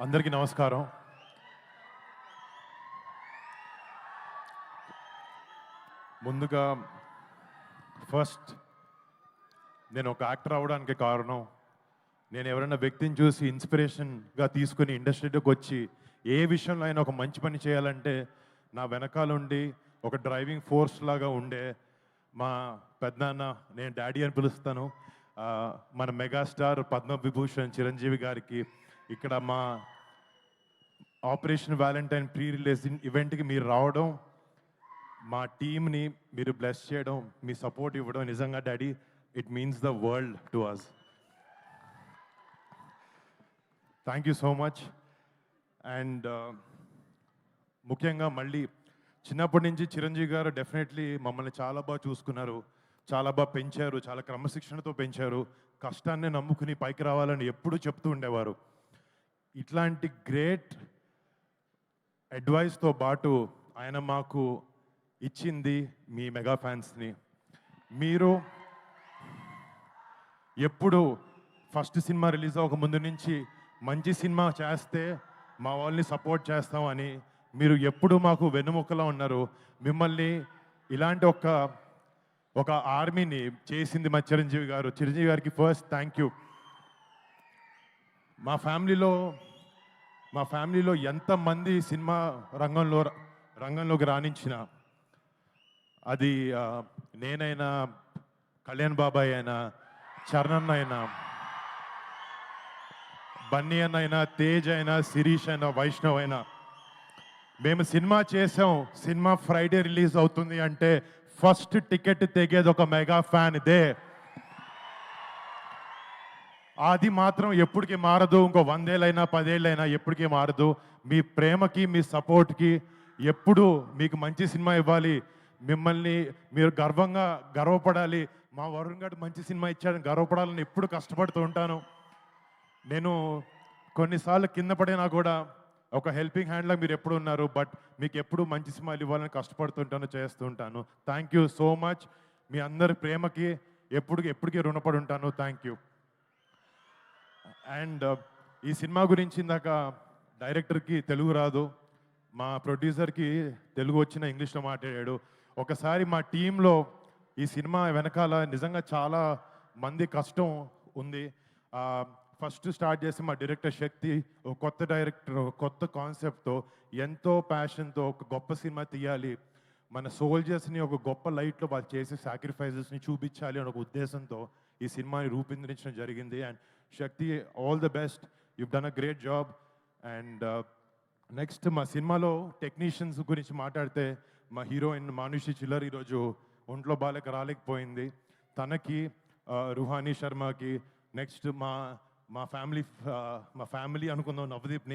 అందరికీ నమస్కారం. ముందుగా ఫస్ట్ నేను ఒక యాక్టర్ అవ్వడానికి కారణం, నేను ఎవరైనా వ్యక్తిని చూసి ఇన్స్పిరేషన్గా తీసుకుని ఇండస్ట్రీలోకి వచ్చి ఏ విషయంలో అయినా ఒక మంచి పని చేయాలంటే నా వెనకాలండి ఒక డ్రైవింగ్ ఫోర్స్ లాగా ఉండే మా పెద్దనాన్న, నేను డాడీ అని పిలుస్తాను, మన మెగాస్టార్ పద్మవిభూషణ్ చిరంజీవి గారికి ఇక్కడ మా ఆపరేషన్ వ్యాలంటైన్ ప్రీ రిలీజ్ ఈవెంట్కి మీరు రావడం, మా టీమ్ని మీరు బ్లెస్ చేయడం, మీ సపోర్ట్ ఇవ్వడం నిజంగా daddy it means the world to us. Thank you so much. And ముఖ్యంగా మళ్ళీ చిన్నప్పటి నుంచి చిరంజీవి గారు డెఫినెట్లీ మమ్మల్ని చాలా బాగా చూసుకున్నారు, చాలా బాగా పెంచారు, చాలా క్రమశిక్షణతో పెంచారు, కష్టాన్ని నమ్ముకుని పైకి రావాలని ఎప్పుడూ చెప్తూ ఉండేవారు. ఇట్లాంటి గ్రేట్ అడ్వైస్తో పాటు ఆయన మాకు ఇచ్చింది మీ మెగా ఫ్యాన్స్ని. మీరు ఎప్పుడు ఫస్ట్ సినిమా రిలీజ్ అవ్వక ముందు నుంచి మంచి సినిమా చేస్తే మా వాళ్ళని సపోర్ట్ చేస్తామని మీరు ఎప్పుడు మాకు వెన్నుముక్కలా ఉన్నారు. మిమ్మల్ని ఇలాంటి ఒక ఆర్మీని చేసింది మా చిరంజీవి గారు. చిరంజీవి గారికి ఫస్ట్ థ్యాంక్ యూ. మా ఫ్యామిలీలో ఎంతమంది సినిమా రంగంలోకి రాణించిన, అది నేనైనా, కళ్యాణ్ బాబాయ్ అయినా, చరణ్ అయినా, బన్నీ అన్న అయినా, తేజ్ అయినా, శిరీష్ అయినా, వైష్ణవ్ అయినా, మేము సినిమా చేసాం, సినిమా ఫ్రైడే రిలీజ్ అవుతుంది అంటే ఫస్ట్ టికెట్ తెగేది ఒక మెగా ఫ్యాన్ ఇదే. అది మాత్రం ఎప్పటికీ మారదు. ఇంకో 100 ఏళ్ళైనా 10 ఏళ్ళైనా ఎప్పటికీ మారదు. మీ ప్రేమకి, మీ సపోర్ట్కి ఎప్పుడు మీకు మంచి సినిమా ఇవ్వాలి, మిమ్మల్ని మీరు గర్వపడాలి, మా వరుణ్ గారు మంచి సినిమా ఇచ్చాడని గర్వపడాలని ఎప్పుడు కష్టపడుతూ ఉంటాను. నేను కొన్నిసార్లు కింద పడినా కూడా ఒక హెల్పింగ్ హ్యాండ్లా మీరు ఎప్పుడు ఉన్నారు. బట్ మీకు ఎప్పుడు మంచి సినిమాలు ఇవ్వాలని కష్టపడుతుంటాను, చేస్తూ ఉంటాను. Thank you so much. మీ అందరి ప్రేమకి ఎప్పటికీ రుణపడి ఉంటాను. Thank you. అండ్ ఈ సినిమా గురించి ఇందాక డైరెక్టర్కి తెలుగు రాదు, మా ప్రొడ్యూసర్కి తెలుగు వచ్చిన ఇంగ్లీష్లో మాట్లాడాడు. ఒకసారి మా టీంలో ఈ సినిమా వెనకాల నిజంగా చాలా మంది కష్టం ఉంది. ఫస్ట్ స్టార్ట్ చేసి మా డైరెక్టర్ శక్తి, ఒక కొత్త డైరెక్టర్, కొత్త కాన్సెప్ట్తో, ఎంతో ప్యాషన్తో ఒక గొప్ప సినిమా తీయాలి, మన సోల్జర్స్ని ఒక గొప్ప లైట్లో వాళ్ళు చేసే సాక్రిఫైజెస్ని చూపించాలి అనే ఒక ఉద్దేశంతో ఈ సినిమాని రూపొందించడం జరిగింది. And Shakti, all the best, you've done a great job. And next మా సినిమాలో టెక్నీషియన్స్ గురించి మాట్లాడితే, మా హీరోయిన్ మానుషి చిల్లర్ ఈరోజు ఒంట్లో రాలేకపోయింది. తనకి, రుహానీ శర్మకి, నెక్స్ట్ మా ఫ్యామిలీ అనుకుందాం, నవదీప్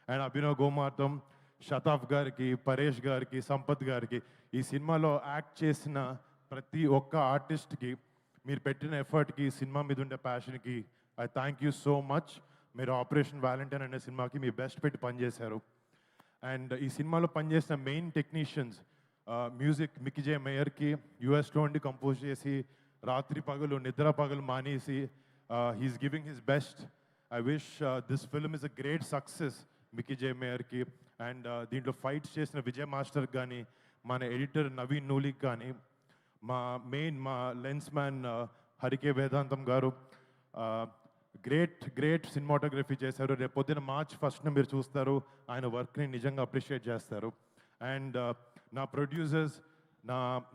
అండ్ అభినవ్ గోమార్తం, శతాఫ్ గారికి, పరేష్ గారికి, సంపత్ గారికి, ఈ సినిమాలో యాక్ట్ చేసిన ప్రతి ఒక్క ఆర్టిస్ట్కి మీరు పెట్టిన ఎఫర్ట్కి, సినిమా మీద ఉండే ప్యాషన్కి I thank you so much. మీరు ఆపరేషన్ వ్యాలంటైన్ అనే సినిమాకి మీ బెస్ట్ పెట్టి పనిచేశారు. అండ్ ఈ సినిమాలో పనిచేసిన main technicians, music Mickey J మేయర్కి, యూఎస్లో ఉండి కంపోజ్ చేసి రాత్రి పగలు నిద్ర పగలు మానేసి he's giving his best. I wish this film is a great success Mickey J మేయర్కి. అండ్ దీంట్లో ఫైట్స్ చేసిన విజయ్ మాస్టర్కి కానీ, మన ఎడిటర్ నవీన్ నూలికి కానీ, మా లెన్స్ మ్యాన్ హరికే వేదాంతం గారు గ్రేట్ సినిమాటోగ్రఫీ చేశారు. రేపు పొద్దున March 1st మీరు చూస్తారు, ఆయన వర్క్ని నిజంగా అప్రిషియేట్ చేస్తారు. అండ్ నా ప్రొడ్యూసర్స్,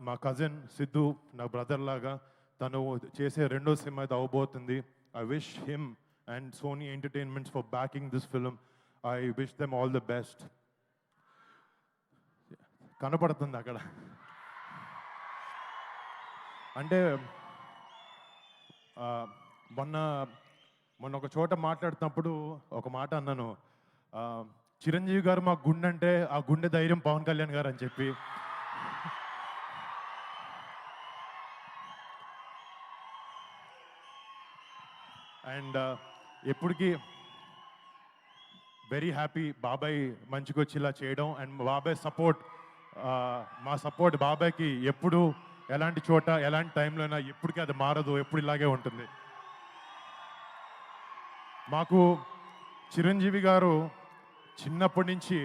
మా కజిన్ సిద్ధు, నా బ్రదర్ లాగా, తను చేసే రెండో సినిమా ఇది అవబోతుంది. I wish him and Sony entertainments for backing this film. I wish them all the best. కనపడుతుంది అక్కడ అంటే మొన్న ఒక చోట మాట్లాడుతున్నప్పుడు ఒక మాట అన్నాను, చిరంజీవి గారు మా గుండె అంటే ఆ గుండె ధైర్యం పవన్ కళ్యాణ్ గారు అని చెప్పి. అండ్ ఎప్పటికీ వెరీ హ్యాపీ బాబాయ్ మంచిగా వచ్చి ఇలా చేయడం. అండ్ బాబాయ్ సపోర్ట్, మా సపోర్ట్ బాబాయ్కి ఎప్పుడు ఎలాంటి చోట ఎలాంటి టైంలో అయినా ఎప్పటికీ అది మారదు, ఎప్పుడు ఇలాగే ఉంటుంది. మాకు చిరంజీవి గారు చిన్నప్పటి నుంచి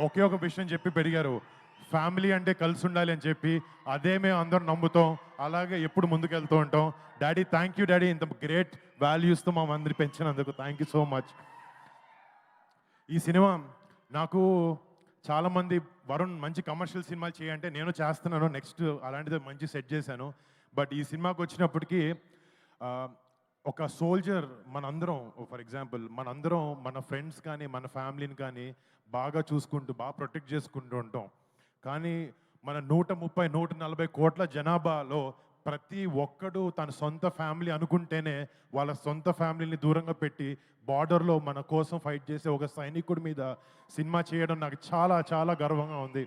ఒకే ఒక విషయం చెప్పి పెరిగారు. ఫ్యామిలీ అంటే కలిసి ఉండాలి అని చెప్పి అదే మేము అందరం నమ్ముతాం. అలాగే ఎప్పుడు ముందుకెళ్తూ ఉంటాం. డాడీ థ్యాంక్ యూ డాడీ, ఇంత గ్రేట్ వాల్యూస్తో మా అందరి పెంచినందుకు థ్యాంక్ యూ సో మచ్. ఈ సినిమా నాకు చాలామంది వరుణ్ మంచి కమర్షియల్ సినిమాలు చేయంటే నేను చేస్తున్నాను, నెక్స్ట్ అలాంటిది మంచి సెట్ చేశాను. బట్ ఈ సినిమాకి వచ్చినప్పటికీ ఆ, ఒక సోల్జర్ మనందరం, ఫర్ ఎగ్జాంపుల్ మనందరం మన ఫ్రెండ్స్ కానీ మన ఫ్యామిలీని కానీ బాగా చూసుకుంటూ బాగా ప్రొటెక్ట్ చేసుకుంటూ ఉంటాం. కానీ మన 130-140 కోట్ల జనాభాలో ప్రతి ఒక్కడు తన సొంత ఫ్యామిలీ అనుకుంటేనే వాళ్ళ సొంత ఫ్యామిలీని దూరంగా పెట్టి బార్డర్లో మన కోసం ఫైట్ చేసే ఒక సైనికుడి మీద సినిమా చేయడం నాకు చాలా చాలా గర్వంగా ఉంది.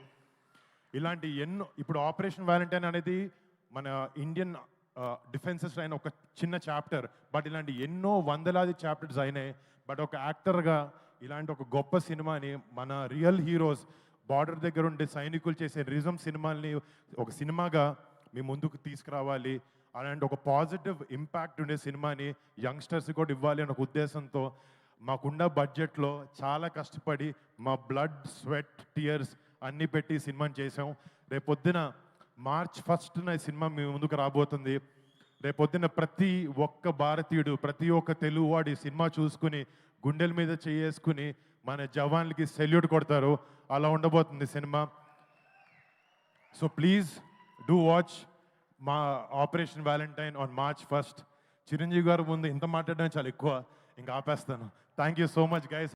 ఇలాంటి ఎన్నో, ఇప్పుడు ఆపరేషన్ వ్యాలంటైన్ అనేది మన ఇండియన్ డిఫెన్సెస్ అయిన ఒక చిన్న చాప్టర్, బట్ ఇలాంటి ఎన్నో వందలాది చాప్టర్స్ అయినాయి. బట్ ఒక యాక్టర్గా ఇలాంటి ఒక గొప్ప సినిమాని మన రియల్ హీరోస్ బార్డర్ దగ్గర ఉండే సైనికులు చేసే రిజం సినిమాల్ని ఒక సినిమాగా మీ ముందుకు తీసుకురావాలి, అలాంటి ఒక పాజిటివ్ ఇంపాక్ట్ ఉండే సినిమాని యంగ్స్టర్స్ కూడా ఇవ్వాలి అనే ఒక ఉద్దేశంతో మాకున్న బడ్జెట్లో చాలా కష్టపడి మా బ్లడ్ స్వెట్ టీయర్స్ అన్నీ పెట్టి ఈ సినిమాని చేసాం. రేపొద్దున March 1న ఈ సినిమా మీ ముందుకు రాబోతుంది. రేపొద్దున ప్రతి ఒక్క భారతీయుడు, ప్రతి ఒక్క తెలుగువాడు ఈ సినిమా చూసుకుని గుండెల మీద చేసుకుని మన జవాన్లకి సెల్యూట్ కొడతారు. అలా ఉండబోతుంది cinema. So please do watch మా Operation Valentine on March 1st. Chiranjeevi garu ముందు ఇంత మాట్లాడడం చాలా ఎక్కువ, ఇంకా ఆపేస్తాను. Thank you so much guys.